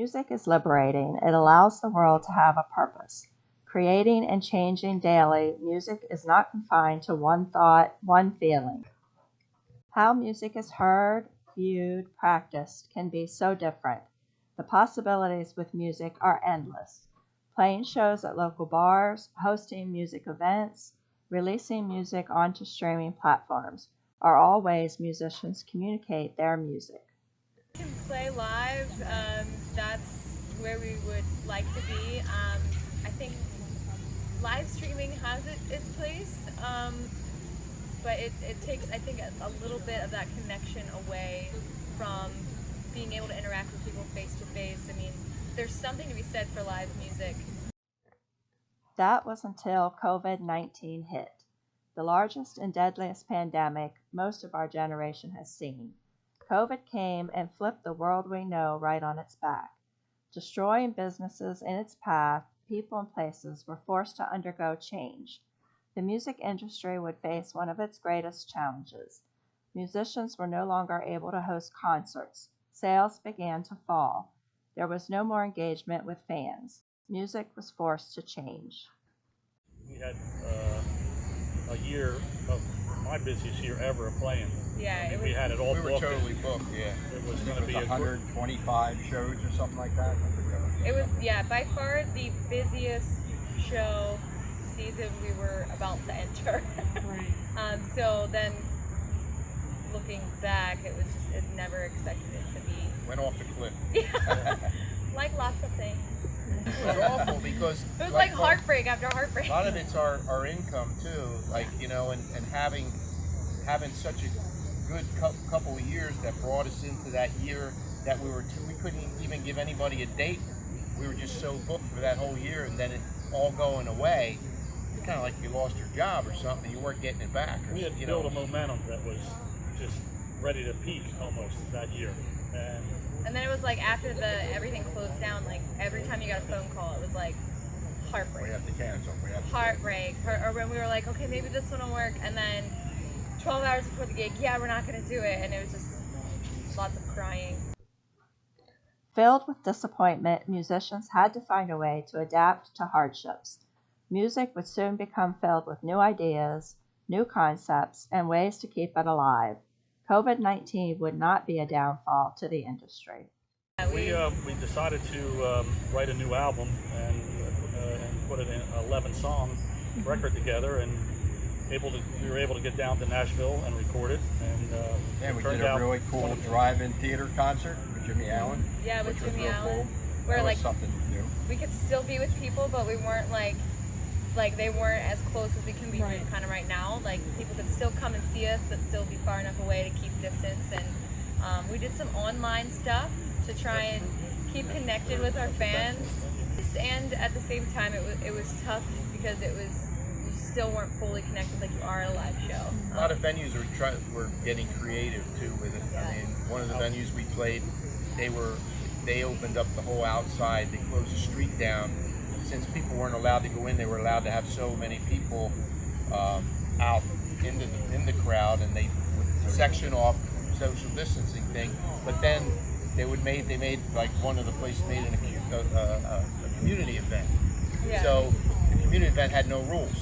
Music is liberating. It allows the world to have a purpose. Creating and changing daily, music is not confined to one thought, one feeling. How music is heard, viewed, practiced can be so different. The possibilities with music are endless. Playing shows at local bars, hosting music events, releasing music onto streaming platforms are all ways musicians communicate their music. We can play live. That's where we would like to be. I think live streaming has its place, but it takes, I think, a little bit of that connection away from being able to interact with people face to face. I mean, there's something to be said for live music. That was until COVID-19 hit, the largest and deadliest pandemic most of our generation has seen. COVID came and flipped the world we know right on its back. Destroying businesses in its path, people and places were forced to undergo change. The music industry would face one of its greatest challenges. Musicians were no longer able to host concerts. Sales began to fall. There was no more engagement with fans. Music was forced to change. We had a year of my busiest year ever of playing. Yeah, we had it all booked. We were totally booked, yeah. It was going to be 125 shows or something like that. It was, yeah, by far the busiest show season we were about to enter. Right. So then, looking back, it was just, it never expected it to be. Went off the cliff. Yeah, like lots of things. It was awful because it was like heartbreak after heartbreak. A lot of it's our income too, like, you know, and having such a good couple of years that brought us into that year that we couldn't even give anybody a date. We were just so booked for that whole year, and then it all going away. It's kind of like you lost your job or something. You weren't getting it back. We had built a momentum that was just ready to peak almost that year, and then it was like after everything closed down, like every time you got a phone call, it was like heartbreak. We have to cancel. Heartbreak. Or when we were like, okay, maybe this one will work, and then 12 hours before the gig, yeah, we're not going to do it, and it was just lots of crying. Filled with disappointment, musicians had to find a way to adapt to hardships. Music would soon become filled with new ideas, new concepts, and ways to keep it alive. COVID-19 would not be a downfall to the industry. We decided to write a new album and put it in 11-song record together, and we were able to get down to Nashville and record it. And we did a really cool drive-in theater concert with Jimmy Allen. Yeah, with Jimmy Allen. Cool. Where like something to do. We could still be with people, but we weren't like they weren't as close as we can be kind of right now. Like people could still come and see us, but still be far enough away to keep distance. And we did some online stuff to try and keep connected with our fans. And at the same time, it was tough because you still weren't fully connected like you are at a live show. A lot of venues were getting creative too with it. Yes. I mean, one of the venues we played, they opened up the whole outside. They closed the street down. Since people weren't allowed to go in, they were allowed to have so many people out in the crowd, and they would section off social distancing thing. But then they made like one of the places made a community event. Yeah. So the community event had no rules.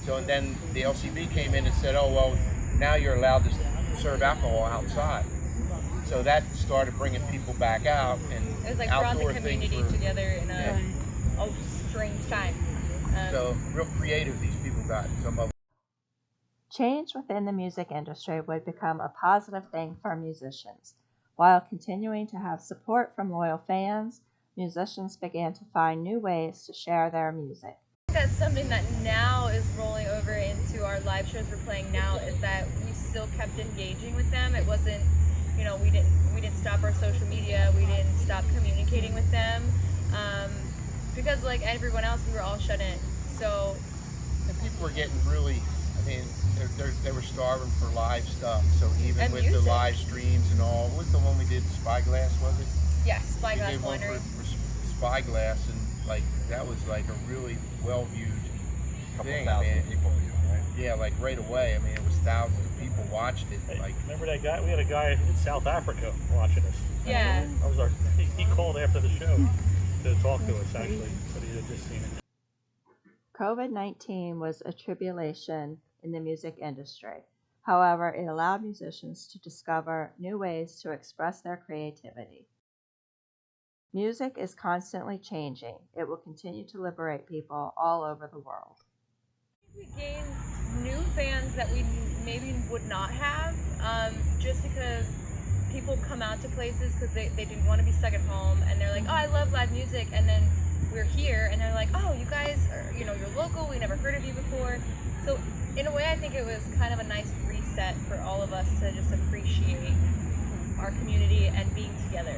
So and then the LCB came in and said, oh well, now you're allowed to serve alcohol outside. So that started bringing people back out, and it was like outdoor brought the community together in a strange time. So real creative these people got, some of them. Change within the music industry would become a positive thing for musicians. While continuing to have support from loyal fans, musicians began to find new ways to share their music. That's something that now is rolling over into our live shows we're playing now, is that we still kept engaging with them. It wasn't, we didn't stop our social media, we didn't stop communicating with them, because like everyone else, we were all shut in. So and people were getting really, they were starving for live stuff. So even and with music. the live streams and all, what was the one we did, Spyglass, was it? Yes, Spyglass We did one Winery. for Spyglass, and like that was like a really well viewed thing. Thousand people viewed, right? Yeah, like right away. It was thousands of people watched it. Hey, like, remember that guy? We had a guy in South Africa watching us. Yeah. He called after after the show to talk to us, actually. But he had just seen it. COVID-19 was a tribulation in the music industry. However, it allowed musicians to discover new ways to express their creativity. Music is constantly changing. It will continue to liberate people all over the world. We gained new fans that we maybe would not have, just because people come out to places because they didn't want to be stuck at home, and they're like, oh, I love live music, and then we're here and they're like, oh, you guys are, you're local, we never heard of you before. So in a way, I think it was kind of a nice reset for all of us to just appreciate our community and being together.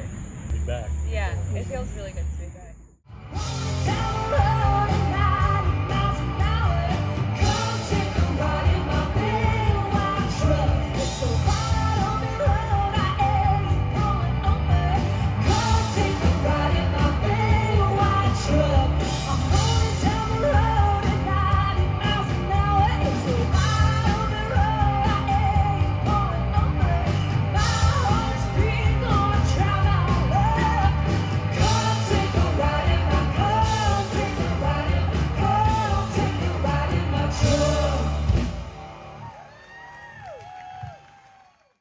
Be back. Yeah, it feels really good to be back.